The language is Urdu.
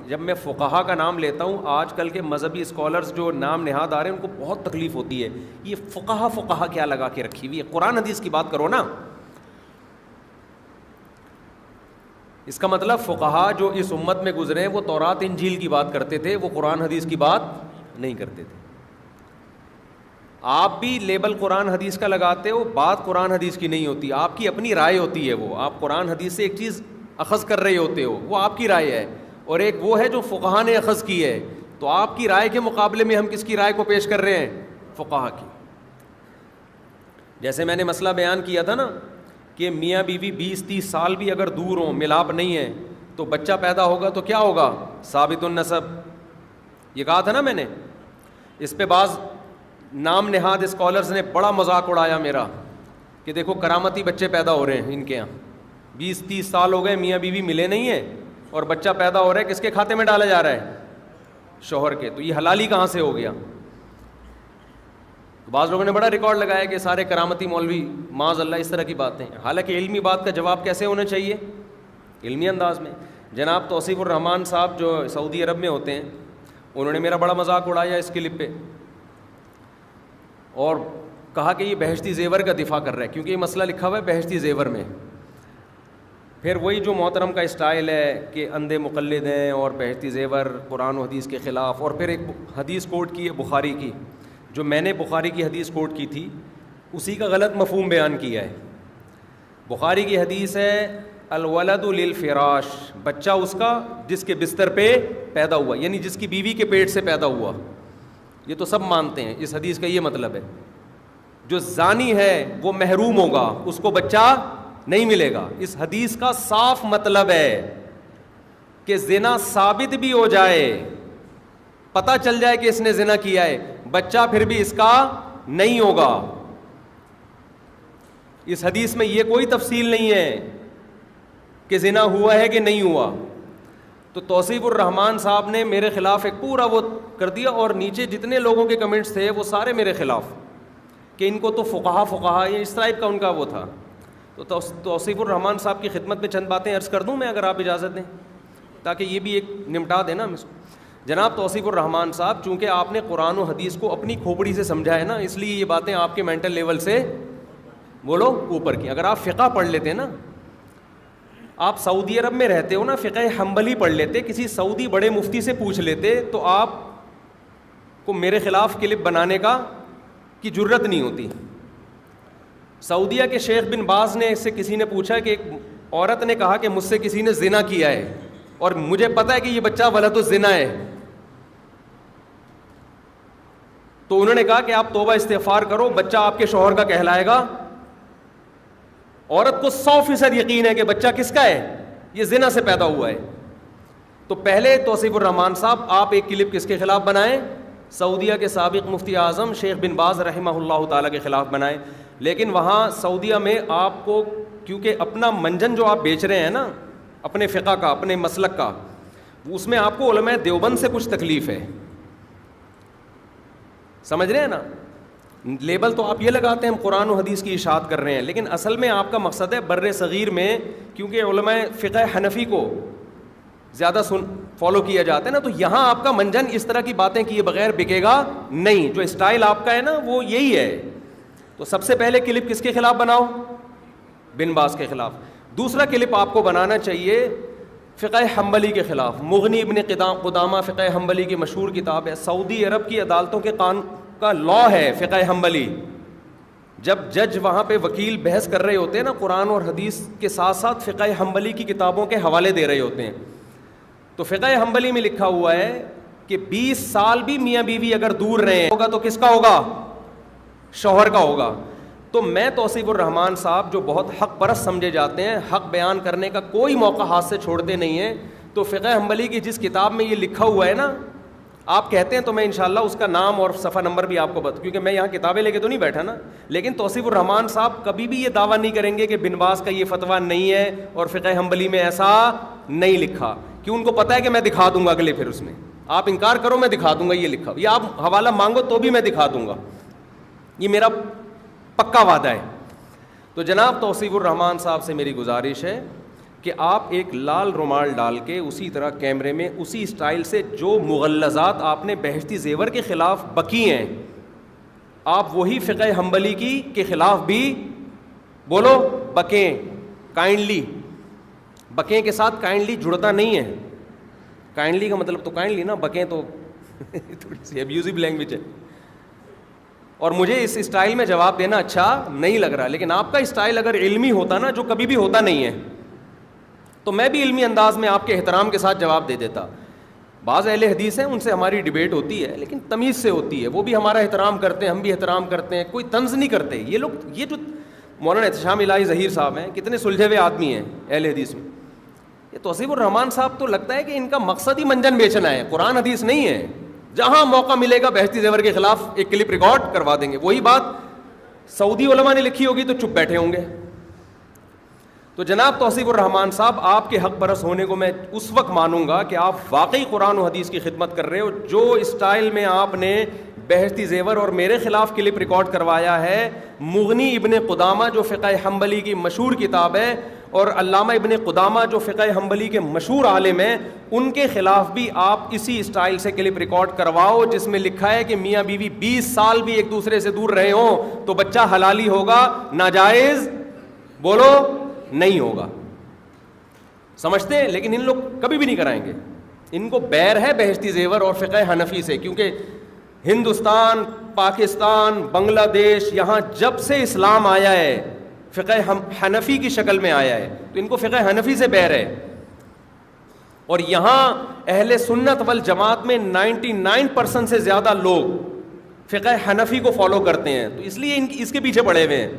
جب میں فقہا کا نام لیتا ہوں، آج کل کے مذہبی اسکالرز جو نام نہاد آ رہے ہیں ان کو بہت تکلیف ہوتی ہے، یہ فقہا کیا لگا کے رکھی ہوئی ہے، قرآن حدیث کی بات کرو نا. اس کا مطلب فقہا جو اس امت میں گزرے ہیں وہ تورات انجیل کی بات کرتے تھے، وہ قرآن حدیث کی بات نہیں کرتے تھے. آپ بھی لیبل قرآن حدیث کا لگاتے ہو، بات قرآن حدیث کی نہیں ہوتی، آپ کی اپنی رائے ہوتی ہے. وہ آپ قرآن حدیث سے ایک چیز اخذ کر رہے ہوتے ہو، وہ آپ کی رائے ہے، اور ایک وہ ہے جو فقہا نے اخذ کی ہے. تو آپ کی رائے کے مقابلے میں ہم کس کی رائے کو پیش کر رہے ہیں؟ فقہا کی. جیسے میں نے مسئلہ بیان کیا تھا نا کہ میاں بیوی 20-30 سال بھی اگر دور ہوں، ملاپ نہیں ہے، تو بچہ پیدا ہوگا تو کیا ہوگا؟ ثابت النسب. یہ کہا تھا نا میں نے. اس پہ بعض نام نہاد اسکالرز نے بڑا مذاق اڑایا میرا کہ دیکھو کرامتی بچے پیدا ہو رہے ہیں ان کے یہاں، 20-30 سال ہو گئے میاں بیوی ملے نہیں ہیں اور بچہ پیدا ہو رہا ہے، کس کے کھاتے میں ڈالا جا رہا ہے؟ شوہر کے. تو یہ حلالی کہاں سے ہو گیا؟ بعض لوگوں نے بڑا ریکارڈ لگایا کہ سارے کرامتی مولوی معاذ اللہ اس طرح کی باتیں. حالانکہ علمی بات کا جواب کیسے ہونا چاہیے؟ علمی انداز میں. جناب توصیف الرحمان صاحب جو سعودی عرب میں ہوتے ہیں، انہوں نے میرا بڑا مذاق اڑایا اس کلپ پہ، اور کہا کہ یہ بہشتی زیور کا دفاع کر رہا ہے، کیونکہ یہ مسئلہ لکھا ہوا ہے بہشتی زیور میں. پھر وہی جو محترم کا اسٹائل ہے کہ اندھے مقلد ہیں اور بہشتی زیور قرآن و حدیث کے خلاف. اور پھر ایک حدیث کوٹ کی ہے بخاری کی، جو میں نے بخاری کی حدیث کوٹ کی تھی اسی کا غلط مفہوم بیان کیا ہے. بخاری کی حدیث ہے الولد للفراش، بچہ اس کا جس کے بستر پہ پیدا ہوا، یعنی جس کی بیوی کے پیٹ سے پیدا ہوا. یہ تو سب مانتے ہیں، اس حدیث کا یہ مطلب ہے. جو زانی ہے وہ محروم ہوگا، اس کو بچہ نہیں ملے گا. اس حدیث کا صاف مطلب ہے کہ زنا ثابت بھی ہو جائے، پتہ چل جائے کہ اس نے زنا کیا ہے، بچہ پھر بھی اس کا نہیں ہوگا. اس حدیث میں یہ کوئی تفصیل نہیں ہے کہ زنا ہوا ہے کہ نہیں ہوا. تو توصیف الرحمان صاحب نے میرے خلاف ایک پورا وہ کر دیا، اور نیچے جتنے لوگوں کے کمنٹس تھے وہ سارے میرے خلاف کہ ان کو تو فقہا یہ اس ٹائپ کا ان کا وہ تھا. تو توصیف الرحمان صاحب کی خدمت میں چند باتیں عرض کر دوں میں، اگر آپ اجازت دیں، تاکہ یہ بھی ایک نمٹا دیں نا ہم اس کو. جناب توصیف الرحمان صاحب، چونکہ آپ نے قرآن و حدیث کو اپنی کھوپڑی سے سمجھا ہے نا، اس لیے یہ باتیں آپ کے مینٹل لیول سے بولو اوپر کی. اگر آپ فقہ پڑھ لیتے نا، آپ سعودی عرب میں رہتے ہو نا، فقہ حنبلی پڑھ لیتے، کسی سعودی بڑے مفتی سے پوچھ لیتے، تو آپ کو میرے خلاف کلپ بنانے کی جرت نہیں ہوتی. سعودیہ کے شیخ بن باز نے اس سے کسی نے پوچھا کہ ایک عورت نے کہا کہ مجھ سے کسی نے زنا کیا ہے اور مجھے پتا ہے کہ یہ بچہ ولد الزنا ہے، تو انہوں نے کہا کہ آپ توبہ استغفار کرو، بچہ آپ کے شوہر کا کہلائے گا. عورت کو 100% یقین ہے کہ بچہ کس کا ہے؟ یہ زنا سے پیدا ہوا ہے. تو پہلے توصیف الرحمان صاحب آپ ایک کلپ کس کے خلاف بنائیں؟ سعودیہ کے سابق مفتی اعظم شیخ بن باز رحمہ اللہ تعالیٰ کے خلاف بنائیں. لیکن وہاں سعودیہ میں آپ کو، کیونکہ اپنا منجن جو آپ بیچ رہے ہیں نا، اپنے فقہ کا، اپنے مسلک کا، اس میں آپ کو علماء دیوبند سے کچھ تکلیف ہے. سمجھ رہے ہیں نا؟ لیبل تو آپ یہ لگاتے ہیں ہم قرآن و حدیث کی اشاعت کر رہے ہیں، لیکن اصل میں آپ کا مقصد ہے بر صغیر میں، کیونکہ علماء فقہ حنفی کو زیادہ فالو کیا جاتا ہے نا، تو یہاں آپ کا منجن اس طرح کی باتیں کیے بغیر بکے گا نہیں. جو اسٹائل آپ کا ہے نا وہ یہی ہے. تو سب سے پہلے کلپ کس کے خلاف بناؤ؟ بن باز کے خلاف. دوسرا کلپ آپ کو بنانا چاہیے فقہ حنبلی کے خلاف. مغنی ابن قدامہ فقہ حنبلی کی مشہور کتاب ہے. سعودی عرب کی عدالتوں کے قانون کا لا ہے فقہ حنبلی. جب جج وہاں پہ وکیل بحث کر رہے ہوتے ہیں نا، قرآن اور حدیث کے ساتھ ساتھ فقہ حنبلی کی کتابوں کے حوالے دے رہے ہوتے ہیں. تو فقہ حنبلی میں لکھا ہوا ہے کہ 20 سال بھی میاں بیوی اگر دور رہے ہوگا تو کس کا ہوگا؟ شوہر کا ہوگا. تو میں توصیف الرحمان صاحب جو بہت حق پرست سمجھے جاتے ہیں، حق بیان کرنے کا کوئی موقع ہاتھ سے چھوڑتے نہیں ہیں، تو فقہ حنبلی کی جس کتاب میں یہ لکھا ہوا ہے نا، آپ کہتے ہیں تو میں انشاءاللہ اس کا نام اور صفحہ نمبر بھی آپ کو کیونکہ میں یہاں کتابیں لے کے تو نہیں بیٹھا نا. لیکن توصیف الرحمان صاحب کبھی بھی یہ دعویٰ نہیں کریں گے کہ بن باز کا یہ فتویٰ نہیں ہے اور فقہ حنبلی میں ایسا نہیں لکھا. کیوں؟ ان کو پتہ ہے کہ میں دکھا دوں گا اگلے، پھر اس میں آپ انکار کرو میں دکھا دوں گا یہ لکھا، یا آپ حوالہ مانگو تو بھی میں دکھا دوں گا. یہ میرا پکا وعدہ ہے. تو جناب توصیف الرحمان صاحب سے میری گزارش ہے کہ آپ ایک لال رومال ڈال کے اسی طرح کیمرے میں اسی اسٹائل سے جو مغلظات آپ نے بہشتی زیور کے خلاف بکی ہیں, آپ وہی فقہ حنبلی کی کے خلاف بھی بولو بکیں. کائنڈلی بکیں کے ساتھ کائنڈلی جڑتا نہیں ہے. کائنڈلی کا مطلب تو کائنڈلی نا, بکیں تو تھوڑی سی ابیوزو لینگویج ہے. اور مجھے اس اسٹائل میں جواب دینا اچھا نہیں لگ رہا, لیکن آپ کا اسٹائل اگر علمی ہوتا نا, جو کبھی بھی ہوتا نہیں ہے, تو میں بھی علمی انداز میں آپ کے احترام کے ساتھ جواب دے دیتا. بعض اہل حدیث ہیں, ان سے ہماری ڈیبیٹ ہوتی ہے, لیکن تمیز سے ہوتی ہے. وہ بھی ہمارا احترام کرتے ہیں, ہم بھی احترام کرتے ہیں, کوئی طنز نہیں کرتے. یہ لوگ, یہ جو مولانا احتشام الہی ظہیر صاحب ہیں, کتنے سلجھے ہوئے آدمی ہیں اہل حدیث میں. یہ توصیف الرحمان صاحب تو لگتا ہے کہ ان کا مقصد ہی منجن بیچنا ہے, قرآن حدیث نہیں ہے. جہاں موقع ملے گا بہشتی زیور کے خلاف ایک کلپ ریکارڈ کروا دیں گے. وہی بات سعودی علماء نے لکھی ہوگی تو چپ بیٹھے ہوں گے. تو جناب توصیف الرحمان صاحب, آپ کے حق پرست ہونے کو میں اس وقت مانوں گا کہ آپ واقعی قرآن و حدیث کی خدمت کر رہے ہو. جو اسٹائل میں آپ نے بہشتی زیور اور میرے خلاف کلپ ریکارڈ کروایا ہے, مغنی ابن قدامہ جو فقہ حنبلی کی مشہور کتاب ہے, اور علامہ ابن قدامہ جو فقہ حنبلی کے مشہور عالم ہیں, ان کے خلاف بھی آپ اسی اسٹائل سے کلپ ریکارڈ کرواؤ جس میں لکھا ہے کہ میاں بیوی 20 سال بھی ایک دوسرے سے دور رہے ہوں تو بچہ حلالی ہوگا, ناجائز بولو نہیں ہوگا. سمجھتے ہیں, لیکن ان لوگ کبھی بھی نہیں کرائیں گے. ان کو بیر ہے بہشتی زیور اور فقہ حنفی سے, کیونکہ ہندوستان, پاکستان, بنگلہ دیش, یہاں جب سے اسلام آیا ہے فقہ حنفی کی شکل میں آیا ہے, تو ان کو فقہ حنفی سے بیر ہے. اور یہاں اہل سنت والجماعت میں 99% سے زیادہ لوگ فقہ حنفی کو فالو کرتے ہیں, تو اس لیے اس کے پیچھے پڑے ہوئے ہیں.